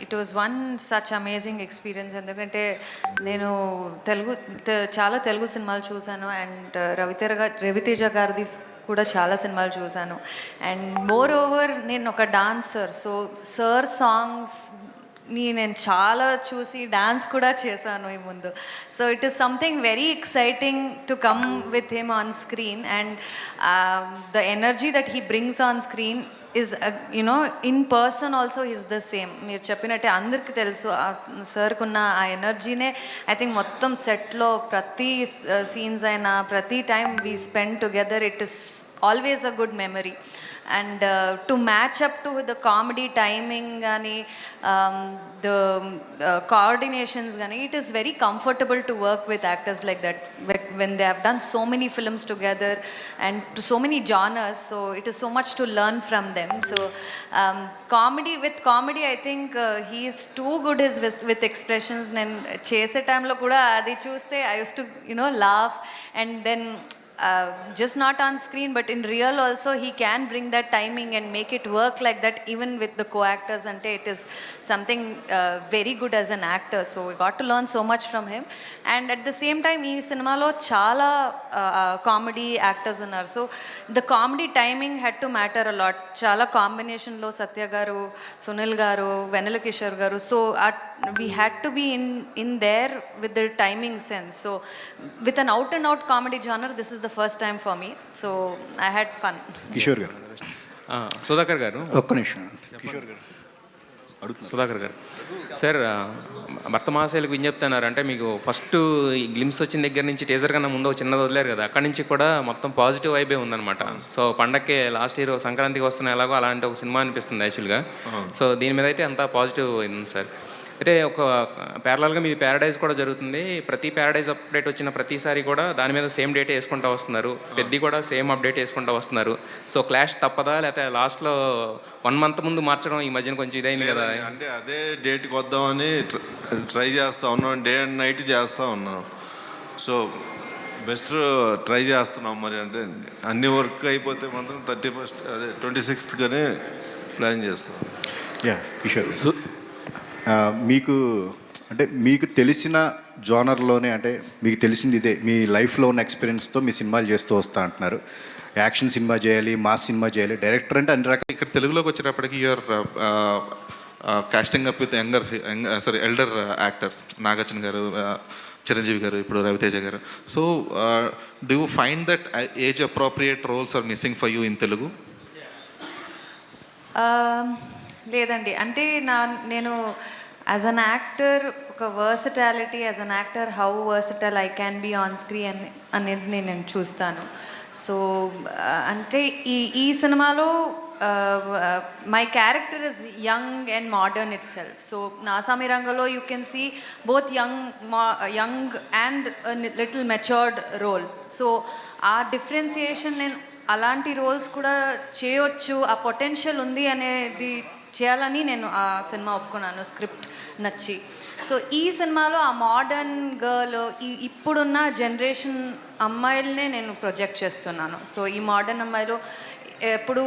It was one such amazing experience. ఎందుకంటే నేను చాలా తెలుగు సినిమాలు చూశాను అండ్ రవితేజ గారిది కూడా చాలా సినిమాలు చూశాను. అండ్ మోర్ ఓవర్ నేను ఒక డాన్సర్, సో సార్ సాంగ్స్ని నేను చాలా చూసి డాన్స్ కూడా చేశాను ఈ ముందు. So it is something very exciting to come with him on screen and the energy that he brings on screen is in person also is the same. మీరు చెప్పినట్టే అందరికీ తెలుసు సార్కున్న ఆ ఎనర్జీనే ఐ థింక్ మొత్తం సెట్లో ప్రతి సీన్స్ అయినా ప్రతి time we spend together it is always a good memory. And to match up to the comedy timing gani the coordinations gani, it is very comfortable to work with actors like that when they have done so many films together and to so many genres, so it is so much to learn from them. So comedy I think he is too good with expressions. Nen chese time lo kuda adi chuste I used to laugh, and then just not on screen but in real also he can bring that timing and make it work like that even with the co-actors, ante it is something very good as an actor. So we got to learn so much from him, and at the same time ee cinema lo chaala comedy actors unnaru, so the comedy timing had to matter a lot. Chaala combination lo Satya garu, Sunil garu, Venela Kishore garu, so we had to be in there with the timing sense. So with an out and out comedy genre, this is the first time for me, so I had fun. Kishore గారు, సుధాకర్ గారు ఒక్క నిమిషం. కిషోర్ గారు సుధాకర్ గారు sir, భర్త మహాశైలకు ఏం చెప్తున్నారు మీకు ఫస్ట్ ఈ గ్లిమ్స్ వచ్చిన దగ్గర నుంచి టీజర్ కన్నా ముందు చిన్నది వదిలేరు కదా, అక్కడి నుంచి కూడా మొత్తం పాజిటివ్ వైబే ఉందన్నమాట. సో పండక్కి లాస్ట్ ఇయర్ సంక్రాంతికి వస్తున్న ఎలాగో అలాంటి ఒక సినిమా అనిపిస్తుంది యాక్చువల్గా. సో దీని మీద అయితే అంతా పాజిటివ్ ఉంది సార్. అయితే ఒక ప్యారలల్గా మీ ప్యారడైజ్ కూడా జరుగుతుంది. ప్రతి ప్యారడైజ్ అప్డేట్ వచ్చిన ప్రతిసారి కూడా దాని మీద సేమ్ డేట్ వేసుకుంటూ వస్తున్నారు, పెద్ద కూడా సేమ్ అప్డేట్ వేసుకుంటూ వస్తున్నారు. సో క్లాష్ తప్పదా, లేకపోతే లాస్ట్లో 1 month ముందు మార్చడం ఈ మధ్యన కొంచెం ఇదైంది కదా? అంటే అదే డేట్కి వద్దామని ట్రై చేస్తూ ఉన్నాం, డే అండ్ నైట్ చేస్తూ ఉన్నాం. సో బెస్ట్ ట్రై చేస్తున్నాం. మరి అంటే అన్ని వర్క్ అయిపోతే మాత్రం 31st అదే 26th ప్లాన్ చేస్తాం. యా కిషోర్, మీకు అంటే మీకు తెలిసిన జోనర్లోనే, అంటే మీకు తెలిసింది ఇదే, మీ లైఫ్లో ఉన్న ఎక్స్పీరియన్స్తో మీ సినిమాలు చేస్తూ వస్తా అంటున్నారు. యాక్షన్ సినిమా చేయాలి, మాస్ సినిమా చేయాలి, డైరెక్టర్ అంటే అన్ని రకాల. ఇక్కడ తెలుగులోకి వచ్చేటప్పటికి you're casting up with elder actors, Nagarjuna garu, Chiranjeevi garu, ఇప్పుడు Ravi Teja garu. So do you find that age appropriate roles are missing for you in Telugu? లేదండి, అంటే నేను యాజ్ అన్ యాక్టర్ ఒక versatility, as an actor how versatile I can be on screen అనేది నేను చూస్తాను. So అంటే ఈ సినిమాలో my character is young and modern itself. So నాసామి రంగంలో you can see both young and little matured role. So ఆ differentiation నేను అలాంటి రోల్స్ కూడా చేయొచ్చు, ఆ పొటెన్షియల్ ఉంది అనేది చేయాలని నేను ఆ సినిమా ఒప్పుకున్నాను, స్క్రిప్ట్ నచ్చి. సో ఈ సినిమాలో ఆ మోడర్న్ గర్ల్, ఇప్పుడున్న జనరేషన్ అమ్మాయిలనే నేను ప్రొజెక్ట్ చేస్తున్నాను. సో ఈ మోడర్న్ అమ్మాయిలు ఎప్పుడు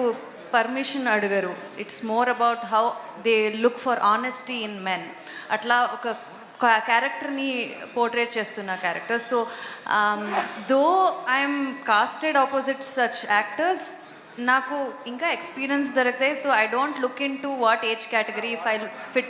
పర్మిషన్ అడగరు, it's more about how they look for honesty in men. అట్లా ఒక క్యారెక్టర్ని పోర్ట్రేట్ చేస్తున్న character. So though I'm casted opposite such actors, నాకు ఇంకా ఎక్స్పీరియన్స్ దొరుకుతాయి. So I don't look into what age category, if I fit